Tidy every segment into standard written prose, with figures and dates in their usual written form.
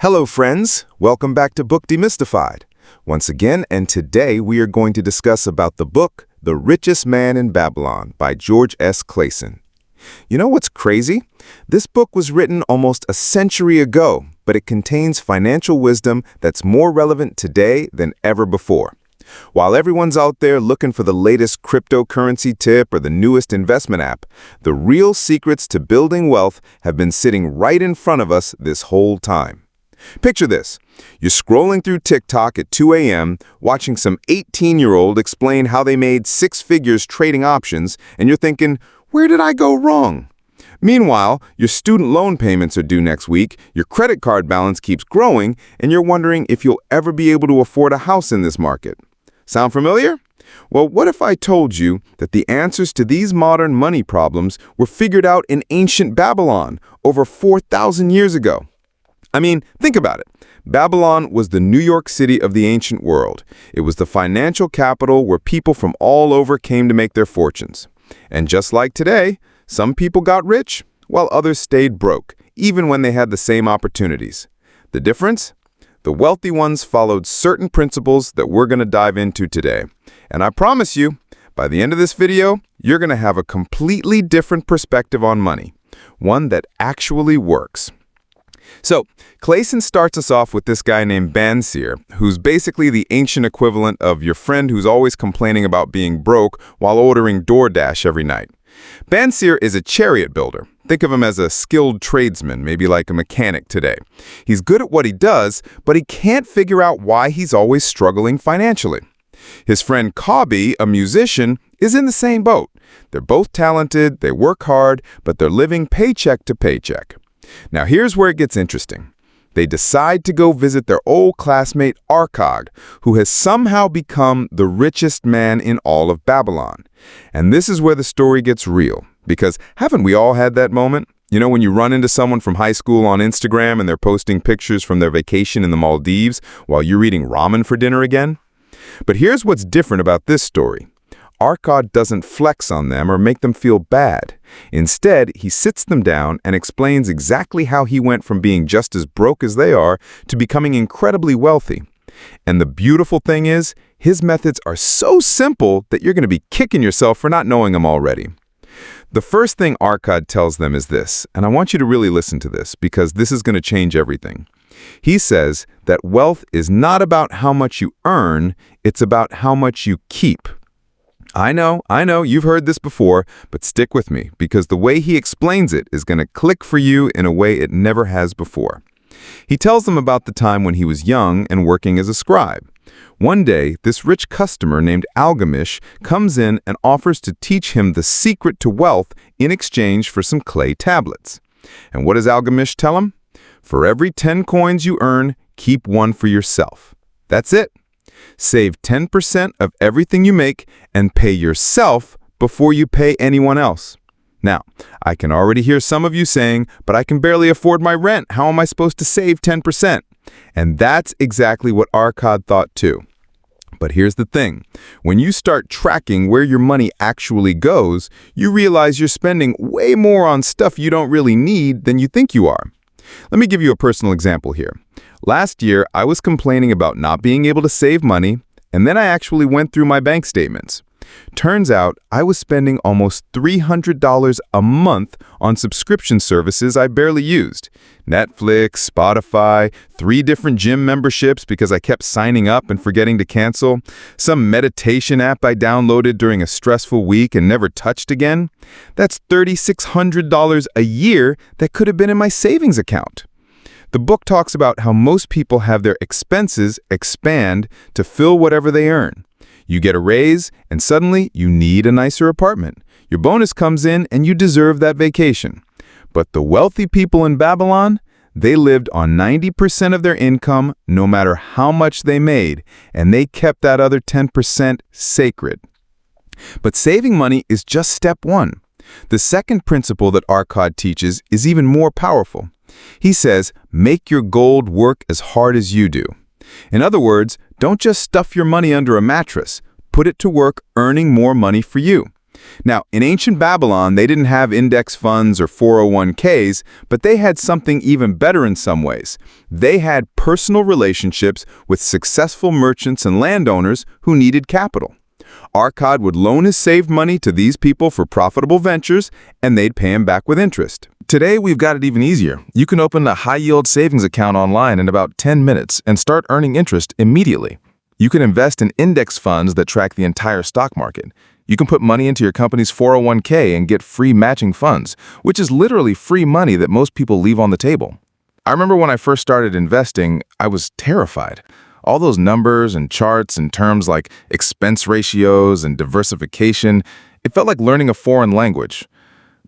Hello friends, welcome back to Book Demystified. Once again, and today we are going to discuss about the book, The Richest Man in Babylon by George S. Clason. You know what's crazy? This book was written almost a century ago, but it contains financial wisdom that's more relevant today than ever before. While everyone's out there looking for the latest cryptocurrency tip or the newest investment app, the real secrets to building wealth have been sitting right in front of us this whole time. Picture this. You're scrolling through TikTok at 2 a.m., watching some 18-year-old explain how they made six figures trading options, and you're thinking, where did I go wrong? Meanwhile, your student loan payments are due next week, your credit card balance keeps growing, and you're wondering if you'll ever be able to afford a house in this market. Sound familiar? Well, what if I told you that the answers to these modern money problems were figured out in ancient Babylon over 4,000 years ago? I mean, think about it. Babylon was the New York City of the ancient world. It was the financial capital where people from all over came to make their fortunes. And just like today, some people got rich, while others stayed broke, even when they had the same opportunities. The difference? The wealthy ones followed certain principles that we're going to dive into today. And I promise you, by the end of this video, you're going to have a completely different perspective on money, one that actually works. So, Clason starts us off with this guy named Bansir, who's basically the ancient equivalent of your friend who's always complaining about being broke while ordering DoorDash every night. Bansir is a chariot builder. Think of him as a skilled tradesman, maybe like a mechanic today. He's good at what he does, but he can't figure out why he's always struggling financially. His friend Cobby, a musician, is in the same boat. They're both talented, they work hard, but they're living paycheck to paycheck. Now here's where it gets interesting. They decide to go visit their old classmate Arkad, who has somehow become the richest man in all of Babylon. And this is where the story gets real, because haven't we all had that moment? You know, when you run into someone from high school on Instagram and they're posting pictures from their vacation in the Maldives while you're eating ramen for dinner again? But here's what's different about this story. Arkad doesn't flex on them or make them feel bad. Instead, he sits them down and explains exactly how he went from being just as broke as they are to becoming incredibly wealthy. And the beautiful thing is, his methods are so simple that you're going to be kicking yourself for not knowing them already. The first thing Arkad tells them is this, and I want you to really listen to this because this is going to change everything. He says that wealth is not about how much you earn, it's about how much you keep. I know, you've heard this before, but stick with me because the way he explains it is going to click for you in a way it never has before. He tells them about the time when he was young and working as a scribe. One day, this rich customer named Algamish comes in and offers to teach him the secret to wealth in exchange for some clay tablets. And what does Algamish tell him? For every 10 coins you earn, keep one for yourself. That's it. Save 10% of everything you make and pay yourself before you pay anyone else. Now, I can already hear some of you saying, but I can barely afford my rent. How am I supposed to save 10%? And that's exactly what Arkad thought too. But here's the thing. When you start tracking where your money actually goes, you realize you're spending way more on stuff you don't really need than you think you are. Let me give you a personal example here. Last year, I was complaining about not being able to save money, and then I actually went through my bank statements. Turns out I was spending almost $300 a month on subscription services I barely used. Netflix, Spotify, 3 different gym memberships because I kept signing up and forgetting to cancel, some meditation app I downloaded during a stressful week and never touched again. That's $3,600 a year that could have been in my savings account. The book talks about how most people have their expenses expand to fill whatever they earn. You get a raise, and suddenly you need a nicer apartment. Your bonus comes in, and you deserve that vacation. But the wealthy people in Babylon, they lived on 90% of their income, no matter how much they made, and they kept that other 10% sacred. But saving money is just step one. The second principle that Arkad teaches is even more powerful. He says, make your gold work as hard as you do. In other words, don't just stuff your money under a mattress. Put it to work earning more money for you. Now, in ancient Babylon, they didn't have index funds or 401ks, but they had something even better in some ways. They had personal relationships with successful merchants and landowners who needed capital. Arkad would loan his saved money to these people for profitable ventures, and they'd pay him back with interest. Today, we've got it even easier. You can open a high-yield savings account online in about 10 minutes and start earning interest immediately. You can invest in index funds that track the entire stock market. You can put money into your company's 401k and get free matching funds, which is literally free money that most people leave on the table. I remember when I first started investing, I was terrified. All those numbers and charts and terms like expense ratios and diversification, it felt like learning a foreign language.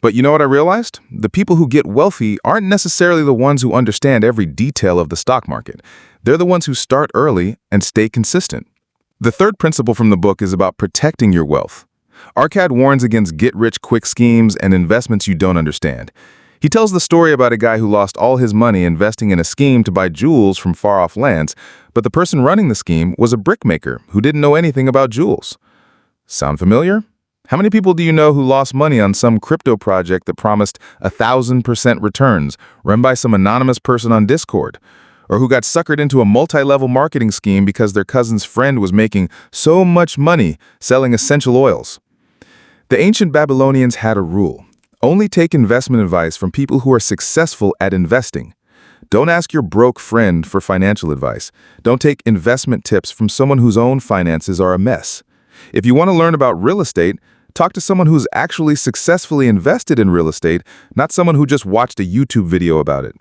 But you know what I realized? The people who get wealthy aren't necessarily the ones who understand every detail of the stock market. They're the ones who start early and stay consistent. The third principle from the book is about protecting your wealth. Arkad warns against get-rich-quick schemes and investments you don't understand. He tells the story about a guy who lost all his money investing in a scheme to buy jewels from far-off lands, but the person running the scheme was a brickmaker who didn't know anything about jewels. Sound familiar? How many people do you know who lost money on some crypto project that promised 1,000% returns run by some anonymous person on Discord? Or who got suckered into a multi-level marketing scheme because their cousin's friend was making so much money selling essential oils? The ancient Babylonians had a rule. Only take investment advice from people who are successful at investing. Don't ask your broke friend for financial advice. Don't take investment tips from someone whose own finances are a mess. If you want to learn about real estate, talk to someone who's actually successfully invested in real estate, not someone who just watched a YouTube video about it.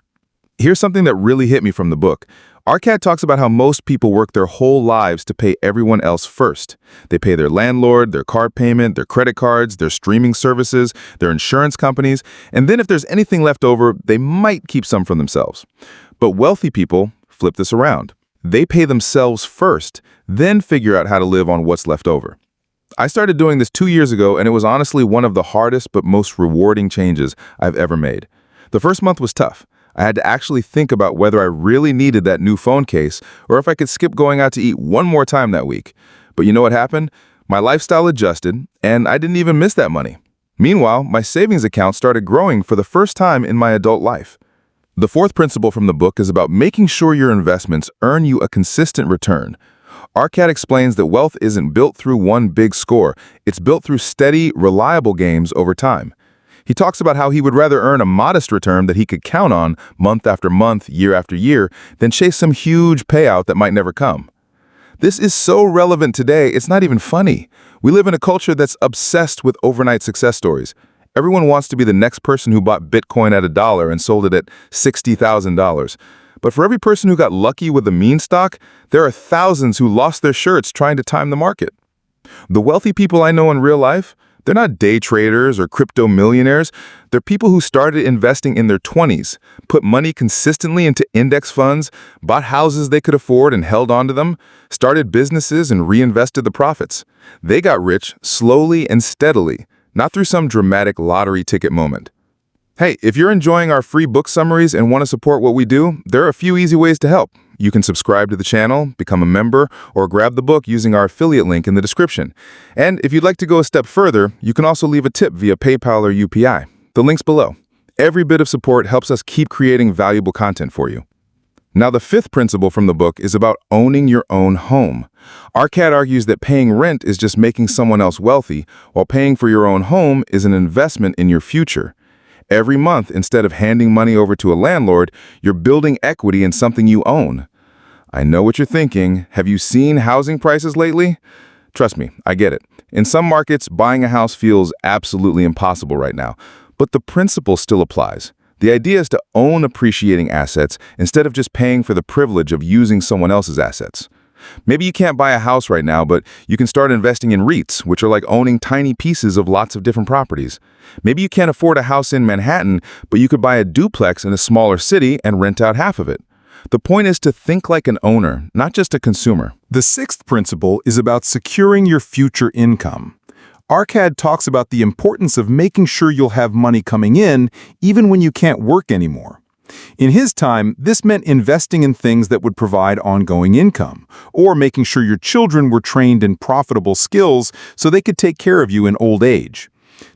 Here's something that really hit me from the book. Arkad talks about how most people work their whole lives to pay everyone else first. They pay their landlord, their car payment, their credit cards, their streaming services, their insurance companies, and then if there's anything left over, they might keep some for themselves. But wealthy people flip this around. They pay themselves first, then figure out how to live on what's left over. I started doing this 2 years ago, and it was honestly one of the hardest but most rewarding changes I've ever made. The first month was tough. I had to actually think about whether I really needed that new phone case or if I could skip going out to eat one more time that week. But you know what happened? My lifestyle adjusted, and I didn't even miss that money. Meanwhile, my savings account started growing for the first time in my adult life. The fourth principle from the book is about making sure your investments earn you a consistent return. Arkad explains that wealth isn't built through one big score. It's built through steady, reliable gains over time. He talks about how he would rather earn a modest return that he could count on month after month, year after year, than chase some huge payout that might never come. This is so relevant today, it's not even funny. We live in a culture that's obsessed with overnight success stories. Everyone wants to be the next person who bought Bitcoin at $1 and sold it at $60,000. But for every person who got lucky with a meme stock, there are thousands who lost their shirts trying to time the market. The wealthy people I know in real life, they're not day traders or crypto millionaires. They're people who started investing in their 20s, put money consistently into index funds, bought houses they could afford and held onto them, started businesses and reinvested the profits. They got rich slowly and steadily, not through some dramatic lottery ticket moment. Hey, if you're enjoying our free book summaries and want to support what we do, there are a few easy ways to help. You can subscribe to the channel, become a member, or grab the book using our affiliate link in the description. And if you'd like to go a step further, you can also leave a tip via PayPal or UPI. The link's below. Every bit of support helps us keep creating valuable content for you. Now, the fifth principle from the book is about owning your own home. Arkad argues that paying rent is just making someone else wealthy, while paying for your own home is an investment in your future. Every month, instead of handing money over to a landlord, you're building equity in something you own. I know what you're thinking. Have you seen housing prices lately? Trust me, I get it. In some markets, buying a house feels absolutely impossible right now, but the principle still applies. The idea is to own appreciating assets instead of just paying for the privilege of using someone else's assets. Maybe you can't buy a house right now, but you can start investing in REITs, which are like owning tiny pieces of lots of different properties. Maybe you can't afford a house in Manhattan, but you could buy a duplex in a smaller city and rent out half of it. The point is to think like an owner, not just a consumer. The sixth principle is about securing your future income. Arkad talks about the importance of making sure you'll have money coming in even when you can't work anymore. In his time, this meant investing in things that would provide ongoing income, or making sure your children were trained in profitable skills so they could take care of you in old age.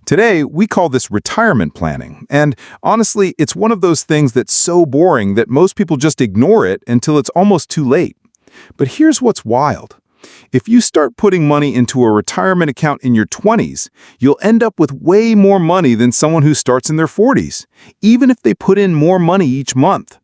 Today, we call this retirement planning, and honestly, it's one of those things that's so boring that most people just ignore it until it's almost too late. But here's what's wild. If you start putting money into a retirement account in your 20s, you'll end up with way more money than someone who starts in their 40s, even if they put in more money each month.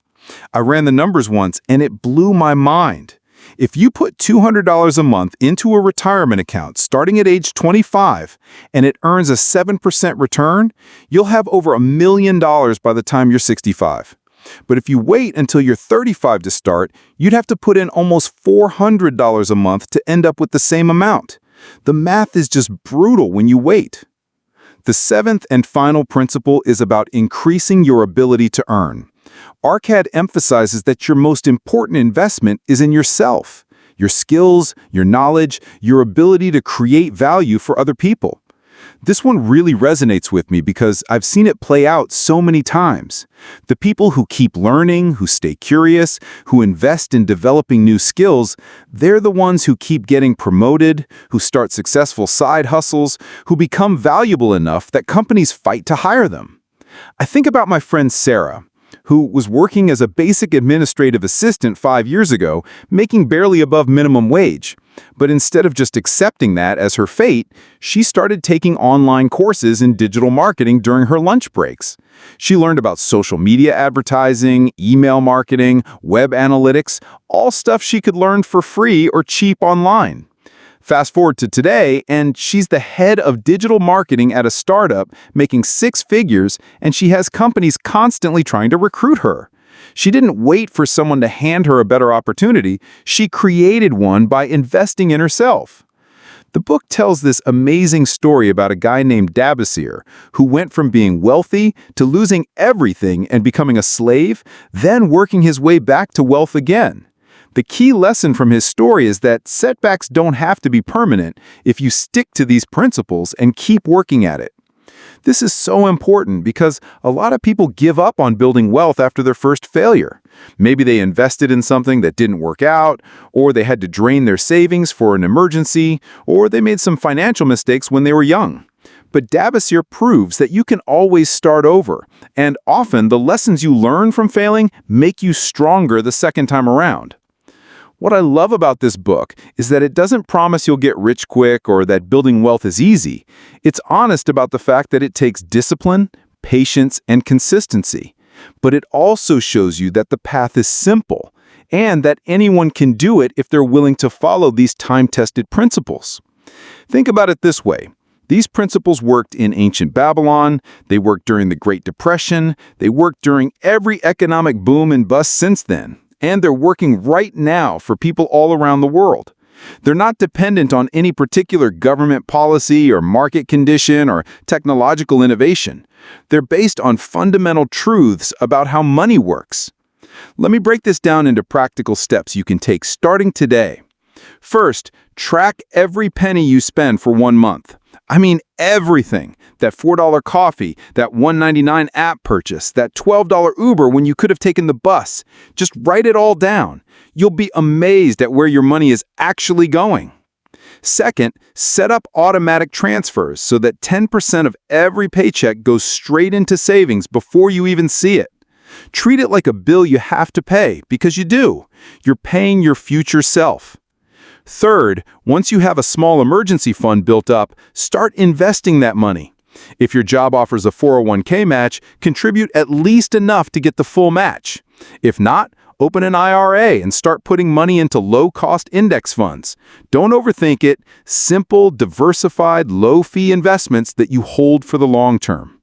I ran the numbers once, and it blew my mind. If you put $200 a month into a retirement account starting at age 25 and it earns a 7% return, you'll have over $1 million by the time you're 65. But if you wait until you're 35 to start, you'd have to put in almost $400 a month to end up with the same amount. The math is just brutal when you wait. The seventh and final principle is about increasing your ability to earn. ARCAD emphasizes that your most important investment is in yourself, your skills, your knowledge, your ability to create value for other people. This one really resonates with me because I've seen it play out so many times. The people who keep learning, who stay curious, who invest in developing new skills, they're the ones who keep getting promoted, who start successful side hustles, who become valuable enough that companies fight to hire them. I think about my friend Sarah, who was working as a basic administrative assistant 5 years ago, making barely above minimum wage. But instead of just accepting that as her fate, she started taking online courses in digital marketing during her lunch breaks. She learned about social media advertising, email marketing, web analytics, all stuff she could learn for free or cheap online. Fast forward to today, and she's the head of digital marketing at a startup, making 6 figures, and she has companies constantly trying to recruit her. She didn't wait for someone to hand her a better opportunity. She created one by investing in herself. The book tells this amazing story about a guy named Demystified, who went from being wealthy to losing everything and becoming a slave, then working his way back to wealth again. The key lesson from his story is that setbacks don't have to be permanent if you stick to these principles and keep working at it. This is so important because a lot of people give up on building wealth after their first failure. Maybe they invested in something that didn't work out, or they had to drain their savings for an emergency, or they made some financial mistakes when they were young. But Demystified proves that you can always start over, and often the lessons you learn from failing make you stronger the second time around. What I love about this book is that it doesn't promise you'll get rich quick or that building wealth is easy. It's honest about the fact that it takes discipline, patience, and consistency. But it also shows you that the path is simple and that anyone can do it if they're willing to follow these time-tested principles. Think about it this way. These principles worked in ancient Babylon, they worked during the Great Depression, they worked during every economic boom and bust since then. And they're working right now for people all around the world. They're not dependent on any particular government policy or market condition or technological innovation. They're based on fundamental truths about how money works. Let me break this down into practical steps you can take starting today. First, track every penny you spend for 1 month. I mean everything. That $4 coffee, that $1.99 app purchase, that $12 Uber when you could have taken the bus. Just write it all down. You'll be amazed at where your money is actually going. Second, set up automatic transfers so that 10% of every paycheck goes straight into savings before you even see it. Treat it like a bill you have to pay, because you do. You're paying your future self. Third, once you have a small emergency fund built up, start investing that money. If your job offers a 401k match, contribute at least enough to get the full match. If not, open an IRA and start putting money into low-cost index funds. Don't overthink it. Simple, diversified, low-fee investments that you hold for the long term.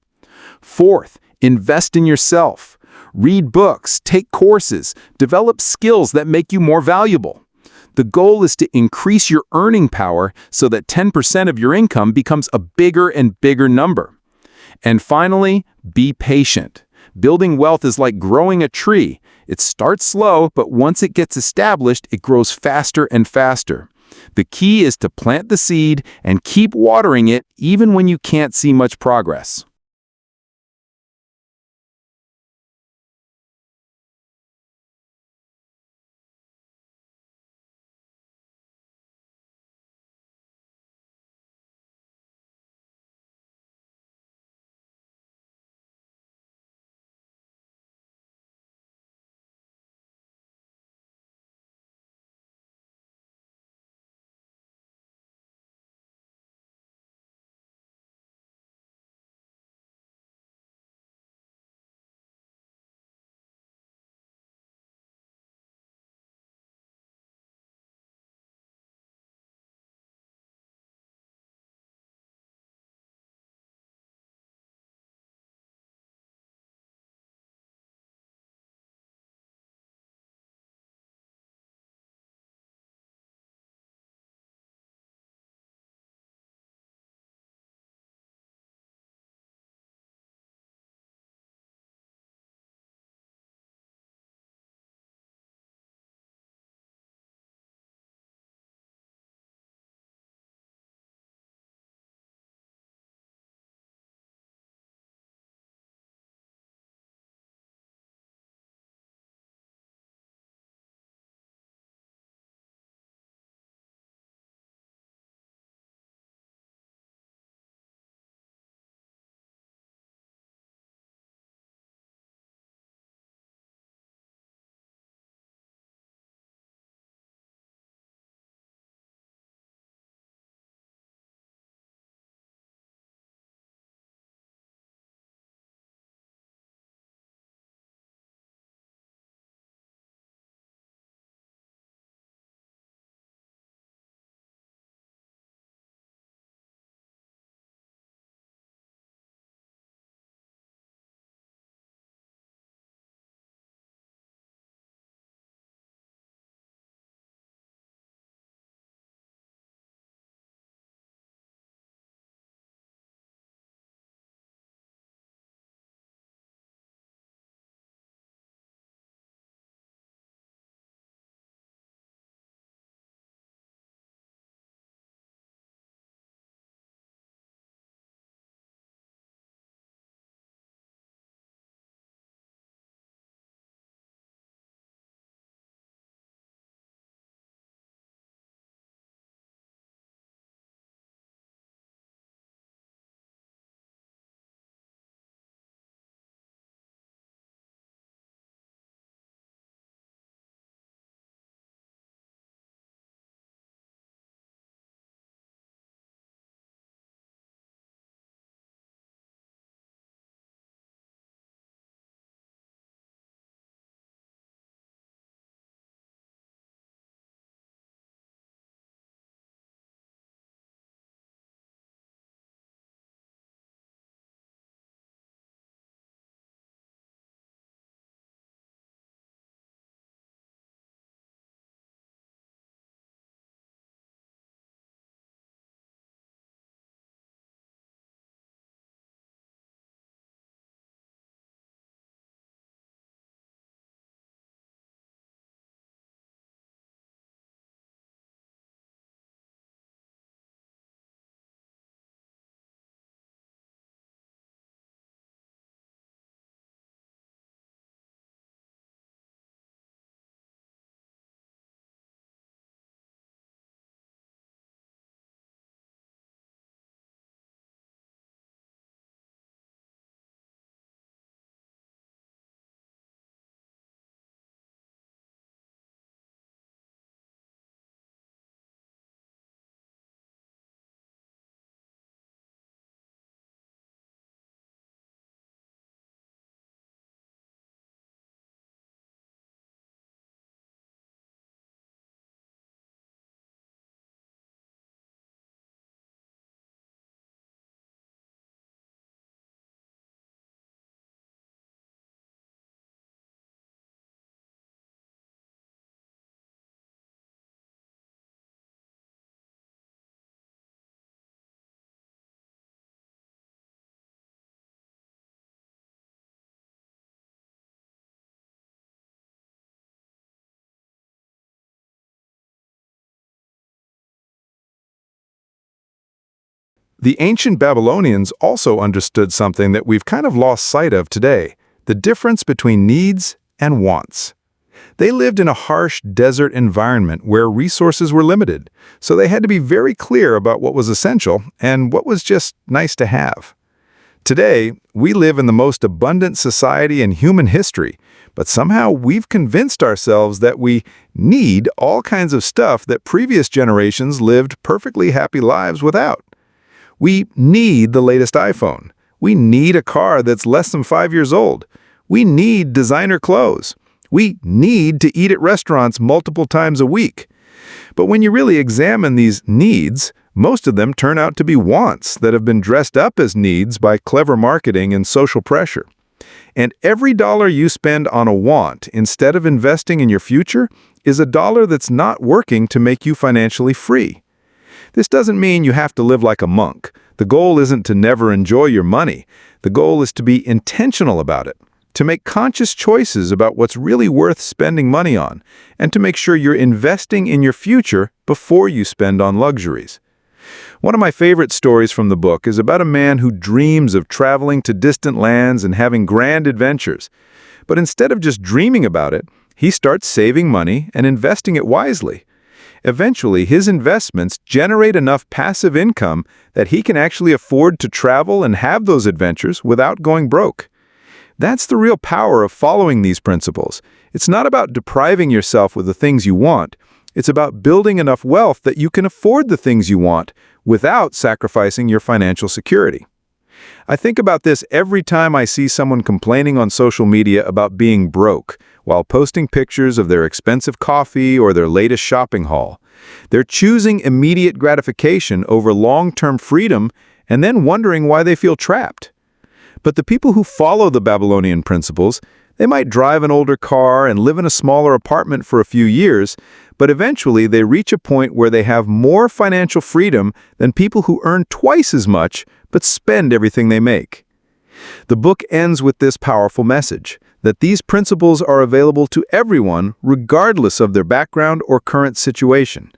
Fourth, invest in yourself. Read books, take courses, develop skills that make you more valuable. The goal is to increase your earning power so that 10% of your income becomes a bigger and bigger number. And finally, be patient. Building wealth is like growing a tree. It starts slow, but once it gets established, it grows faster and faster. The key is to plant the seed and keep watering it even when you can't see much progress. The ancient Babylonians also understood something that we've kind of lost sight of today, the difference between needs and wants. They lived in a harsh desert environment where resources were limited, so they had to be very clear about what was essential and what was just nice to have. Today, we live in the most abundant society in human history, but somehow we've convinced ourselves that we need all kinds of stuff that previous generations lived perfectly happy lives without. We need the latest iPhone. We need a car that's less than 5 years old. We need designer clothes. We need to eat at restaurants multiple times a week. But when you really examine these needs, most of them turn out to be wants that have been dressed up as needs by clever marketing and social pressure. And every dollar you spend on a want instead of investing in your future is a dollar that's not working to make you financially free. This doesn't mean you have to live like a monk. The goal isn't to never enjoy your money. The goal is to be intentional about it, to make conscious choices about what's really worth spending money on, and to make sure you're investing in your future before you spend on luxuries. One of my favorite stories from the book is about a man who dreams of traveling to distant lands and having grand adventures. But instead of just dreaming about it, he starts saving money and investing it wisely. Eventually, his investments generate enough passive income that he can actually afford to travel and have those adventures without going broke. That's the real power of following these principles. It's not about depriving yourself with the things you want. It's about building enough wealth that you can afford the things you want without sacrificing your financial security. I think about this every time I see someone complaining on social media about being broke while posting pictures of their expensive coffee or their latest shopping haul. They're choosing immediate gratification over long-term freedom and then wondering why they feel trapped. But the people who follow the Babylonian principles, they might drive an older car and live in a smaller apartment for a few years, but eventually they reach a point where they have more financial freedom than people who earn twice as much but spend everything they make. The book ends with this powerful message, that these principles are available to everyone regardless of their background or current situation.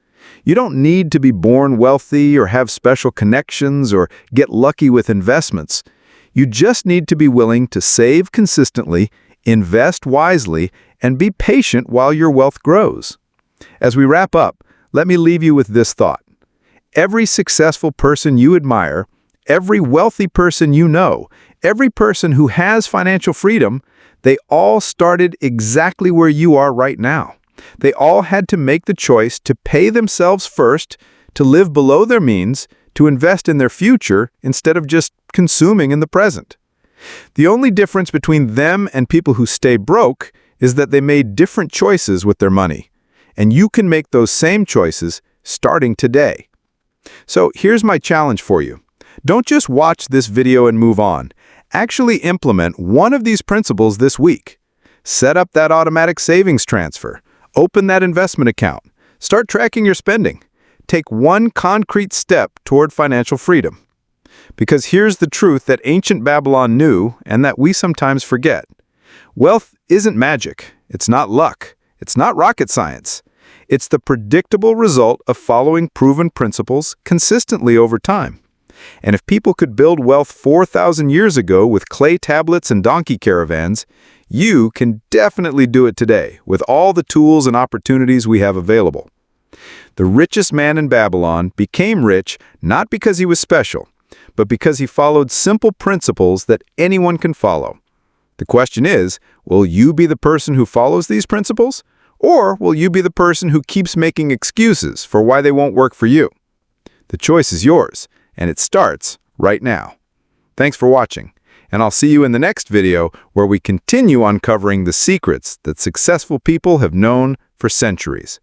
You don't need to be born wealthy or have special connections or get lucky with investments. You just need to be willing to save consistently, invest wisely, and be patient while your wealth grows. As we wrap up, let me leave you with this thought. Every successful person you admire, every wealthy person you know, every person who has financial freedom, they all started exactly where you are right now. They all had to make the choice to pay themselves first, to live below their means, to invest in their future instead of just consuming in the present. The only difference between them and people who stay broke is that they made different choices with their money. And you can make those same choices starting today. So here's my challenge for you. Don't just watch this video and move on. Actually implement one of these principles this week. Set up that automatic savings transfer. Open that investment account. Start tracking your spending. Take one concrete step toward financial freedom. Because here's the truth that ancient Babylon knew and that we sometimes forget. Wealth isn't magic. It's not luck. It's not rocket science. It's the predictable result of following proven principles consistently over time. And if people could build wealth 4,000 years ago with clay tablets and donkey caravans, you can definitely do it today with all the tools and opportunities we have available. The richest man in Babylon became rich not because he was special, but because he followed simple principles that anyone can follow. The question is, will you be the person who follows these principles? Or will you be the person who keeps making excuses for why they won't work for you? The choice is yours, and it starts right now. Thanks for watching, and I'll see you in the next video where we continue uncovering the secrets that successful people have known for centuries.